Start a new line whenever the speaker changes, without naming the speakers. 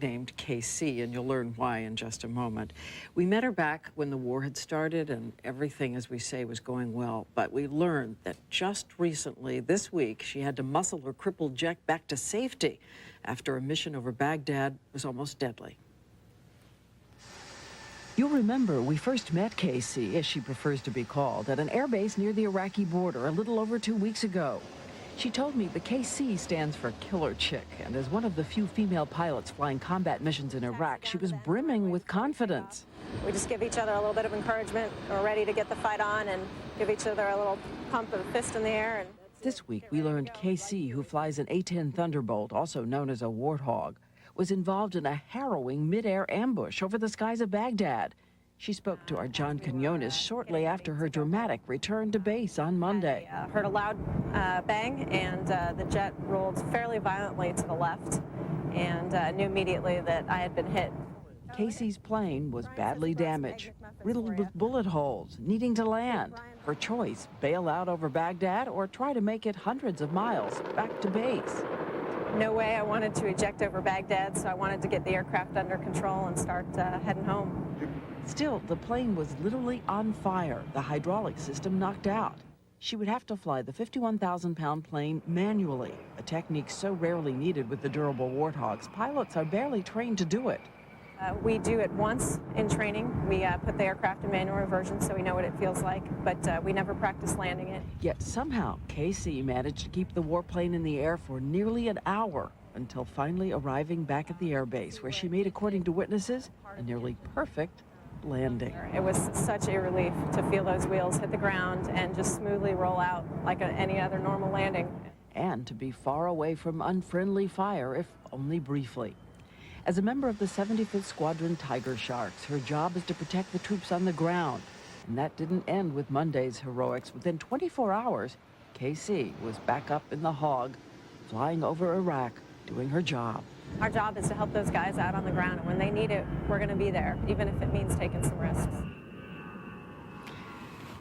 named KC, and you'll learn why in just a moment. We met her back when the war had started and everything, as we say, was going well. But we learned that just recently, this week, she had to muscle her crippled jet back to safety after a mission over Baghdad was almost deadly.
You'll remember we first met KC, as she prefers to be called, at an airbase near the Iraqi border a little over 2 weeks ago. She told me the KC stands for Killer Chick, and as one of the few female pilots flying combat missions in Iraq, she was brimming with confidence.
We just give each other a little bit of encouragement. We're ready to get the fight on and give each other a little pump of the fist in the air. And
this week, we learned KC, who flies an A10 Thunderbolt, also known as a Warthog, was involved in a harrowing mid-air ambush over the skies of Baghdad. She spoke to our John Quinones shortly after her dramatic return to base on Monday.
I heard a loud bang, and the jet rolled fairly violently to the left, and knew immediately that I had been hit.
Casey's plane was badly damaged, riddled with bullet holes, needing to land. Her choice, bail out over Baghdad or try to make it hundreds of miles back to base.
No way I wanted to eject over Baghdad, so I wanted to get the aircraft under control and start heading home.
Still, the plane was literally on fire, the hydraulic system knocked out. She would have to fly the 51,000-pound plane manually, a technique so rarely needed with the durable Warthogs. Pilots are barely trained to do it.
We do it once in training. We put the aircraft in manual reversion so we know what it feels like, but we never practice landing it.
Yet somehow, KC managed to keep the warplane in the air for nearly an hour until finally arriving back at the airbase, where she made, according to witnesses, a nearly perfect landing.
It was such a relief to feel those wheels hit the ground and just smoothly roll out like any other normal landing.
And to be far away from unfriendly fire, if only briefly. As a member of the 75th Squadron Tiger Sharks, her job is to protect the troops on the ground. And that didn't end with Monday's heroics. Within 24 hours, KC was back up in the Hog, flying over Iraq, doing her job.
Our job is to help those guys out on the ground, and when they need it, we're going to be there, even if it means taking some risks.